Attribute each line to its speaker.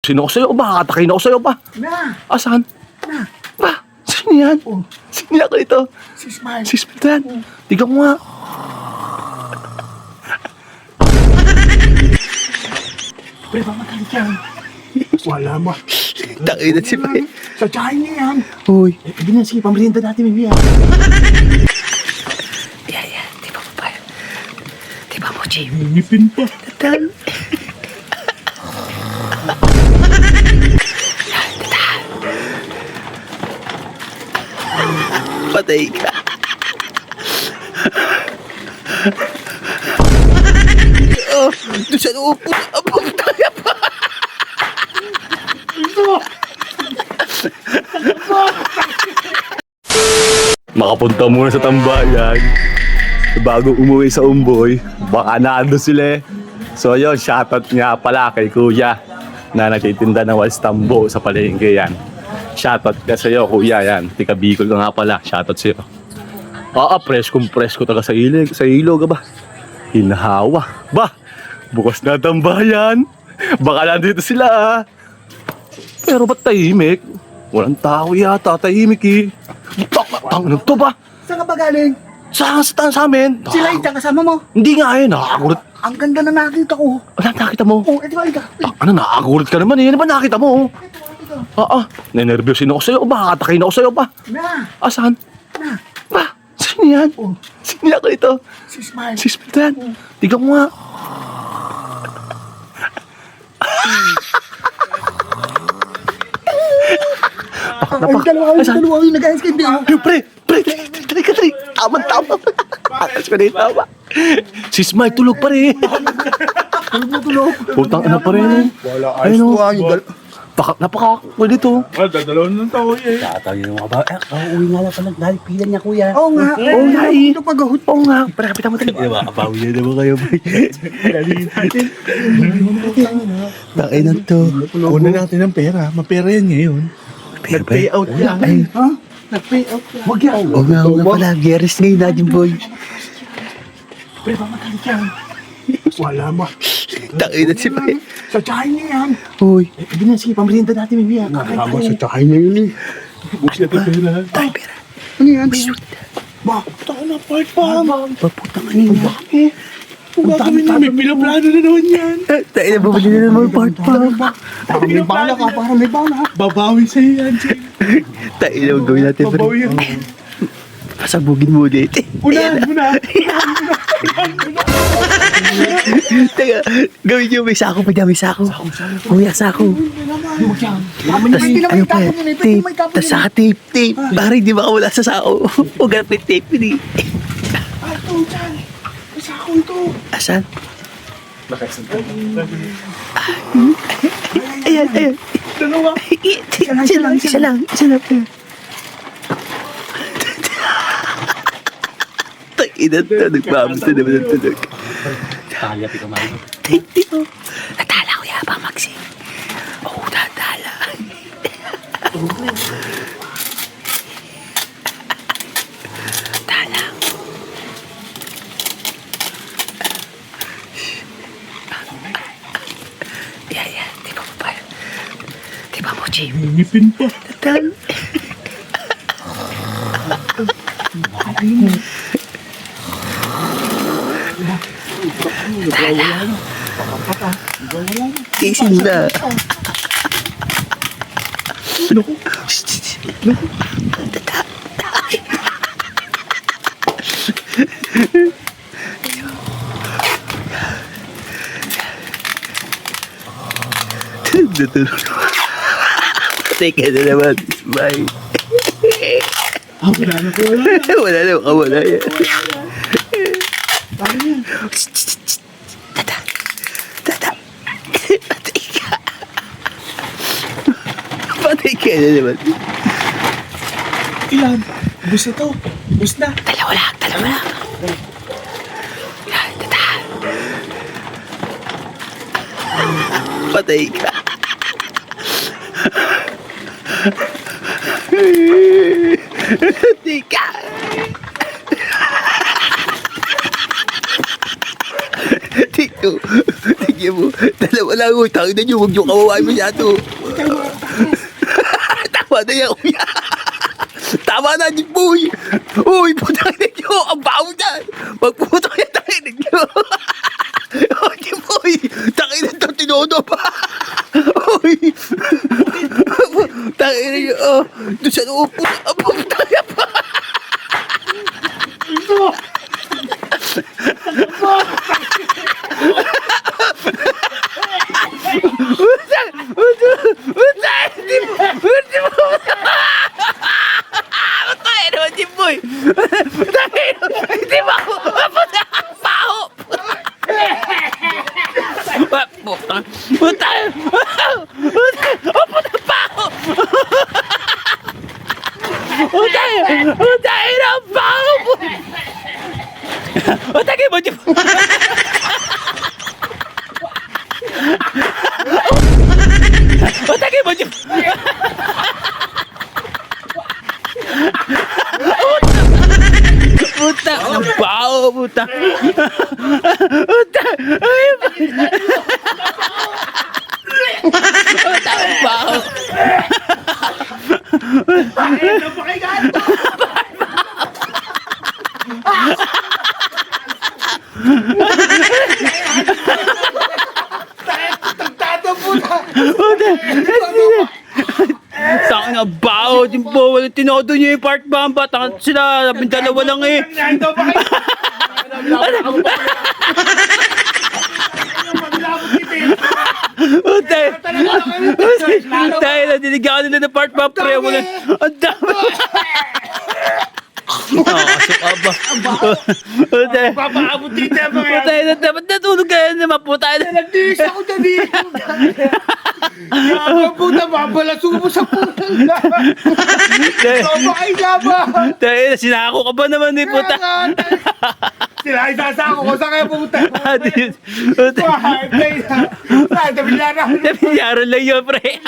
Speaker 1: Sino ko sa'yo ba? Katakin ako sa'yo ba?
Speaker 2: Na!
Speaker 1: Asan?
Speaker 2: Na!
Speaker 1: Ba? Sino yan?
Speaker 2: Oh,
Speaker 1: Sino ako ito?
Speaker 2: si Smile.
Speaker 1: Si Smile yan. Tignan mo nga.
Speaker 2: Pre, ba magalit yan? Wala mo.
Speaker 1: Takin na si Pai.
Speaker 2: Sa tsahin niya yan.
Speaker 1: Uy.
Speaker 2: Hindi na, sige, pamerinda natin, Mimi.
Speaker 3: Yan. Di ba mo pa? Di ba mo, Jim?
Speaker 2: Ngipin pa.
Speaker 3: Tatal.
Speaker 1: Patay ka. Oh, doon sa loob po. Abang tayo pa. Makapunta muna sa tambayan bago umuwi sa Umboy. Baka naando sila eh. So yun, shoutout nga pala kay Kuya na nagtitinda ng Wals Tambo sa palengke yan. Shoutout ka sa'yo, Kuya, yan. Tika Bicol ka nga pala. Shoutout sa'yo. Presko talaga sa ilog, ba? Hinahawa. Ba, bukas na tambayan. Baka nandito sila, ah. Pero ba't tahimik? Walang tao yata, tahimik eh. Ano to ba?
Speaker 2: Saan ka ba galing?
Speaker 1: Sa amin?
Speaker 2: Sila yung kasama mo.
Speaker 1: Hindi nga eh, nakakulit.
Speaker 2: Ang ganda na nakita ko.
Speaker 1: Wala, nakita mo?
Speaker 2: Oh, ito ba ika?
Speaker 1: Nakakulit ka naman eh. Ano ba nakita mo? Nenervyusin ako sa'yo ba? Katakin ako sa'yo ba?
Speaker 2: Na!
Speaker 1: Asan?
Speaker 2: Na!
Speaker 1: Ba? Sino yan?
Speaker 2: Oh,
Speaker 1: Sino ako ito?
Speaker 2: si Smile.
Speaker 1: Si Smile yan. Tignan mo nga.
Speaker 2: Ay, dalawa yung nag-ayos kayo.
Speaker 1: Yung pre, dali. Tama. Atas ko na yung tama. Si Smile tulog pa rin.
Speaker 2: Tulog.
Speaker 1: Putang ina pa rin.
Speaker 2: Wala,
Speaker 1: ayos ko napaka dito.
Speaker 4: Dadalawan ng tao eh.
Speaker 3: Tatawin yung mga ba? Uwi nga lang pala. Galing pila niya, kuya.
Speaker 2: Oo nga.
Speaker 1: Oo nga eh.
Speaker 2: Ito pag-ahot.
Speaker 1: Oo nga. Pre, kapitan mo dali.
Speaker 3: Makabawi na naman kayo, boy. Takay na to.
Speaker 4: Kunan natin ng pera. Mapera yan ngayon.
Speaker 3: Nag-pay
Speaker 4: out yan.
Speaker 2: Ha? Nag-pay out yan. Huwag yan.
Speaker 3: Oo nga pala. Geras ngayon natin, boy.
Speaker 2: Pre, ba magalit yan? Wala mo.
Speaker 1: Takay na si Pai.
Speaker 2: Sa tsahin niya yan.
Speaker 1: Uy.
Speaker 2: Hindi na, sige, pamerinda natin, Mimi.
Speaker 4: Tama sa tsahin niya yun eh. Bukos natin pera.
Speaker 3: Tayo, pera.
Speaker 2: Ano yan? Ba?
Speaker 4: Taka na, part pa.
Speaker 3: Paputang kanina.
Speaker 4: Kung gagawin na, may pinaplano na naman yan.
Speaker 3: Tayo na, babali na naman part pa.
Speaker 2: Parang may bala ka, parang may bala.
Speaker 4: Babawi sa'yo yan, Jay.
Speaker 3: Tayo na, gawin natin, pre.
Speaker 4: Babawi yan.
Speaker 3: Pasabugin mo ulit.
Speaker 4: Una.
Speaker 3: Teka, gawin nyo, may sako pa dyan, may sako. Kuya, sako. Tas, ano pa, tape. Tas saka tape. Para hindi makawala sa sako. Huwag ganap yung tape yun eh.
Speaker 2: Ay, ito, dyan. Isa ako ito.
Speaker 3: Asan? Ayan.
Speaker 2: Dalawa.
Speaker 3: Isa lang. Ina to, nagmamit na naman ang tunog. Natala ko yabang, Maxi. Oo, natala. Tala. Yan. Di ba mo pa? Di ba mo, Jim?
Speaker 4: Ngipin pa.
Speaker 3: Tatal. Kising na. Natulog. Patay ka na naman. Bye.
Speaker 4: Wala na.
Speaker 3: Wala yan. Tata. Patay ka na naman.
Speaker 4: Ilan? Bus na to. Bus na.
Speaker 3: Dalawa lang. Yan, tata. Patay ka. Patay ka. Tiko. Hindi mo. Dalawa lang ho. Tangin na nyo. Huwag nyo kawawain masyado. Tama na yan, kuya. Tama na, Jimboy. Uy, putang na nyo. Ang baho dyan. Magputo yan, tangin na nyo. Oh, Jimboy. Tangin na ito, tinodo pa. Uy. Tangin na nyo. Oh, doon sa loob. Putang na pa. Jimboy! Hindi mo ako! Puta! Paho! Puta! Puta! Puta! Paho! Puta! Puta! Ina! Paho! Puta! Mo, Jimboy! Puta! Mo, Jimboy! Puta! Ang baho, puta! Puta! Ay, puta! Ang baho!
Speaker 4: Ano pa kayo gato? Tagtato puta!
Speaker 3: Puta! Saan na baho? Jimbo, walang tinodo niyo yung part bamba. Tangan sila, labing dalawa lang eh.
Speaker 4: Ano pa kayo?
Speaker 3: Puta! Puta! Nadiligaan nila ng part bump. Pre, wala. Ang dami! Nakakasok ka ba? Puta!
Speaker 4: Papaabot dito yung mga yan.
Speaker 3: Puta! Dapat natulog ka yan naman. Puta!
Speaker 4: Nagdilis ako dyan dito. Yabang puta, babalaso mo sa puta. Ano pa kayo laban?
Speaker 3: Tayo, sinako ka ba naman eh, puta?
Speaker 4: Sila ay sasako ko sa kaya puta.
Speaker 3: Puta!
Speaker 4: Wah, tayo na. Tayo na.
Speaker 3: Nangyari lang yun, pre.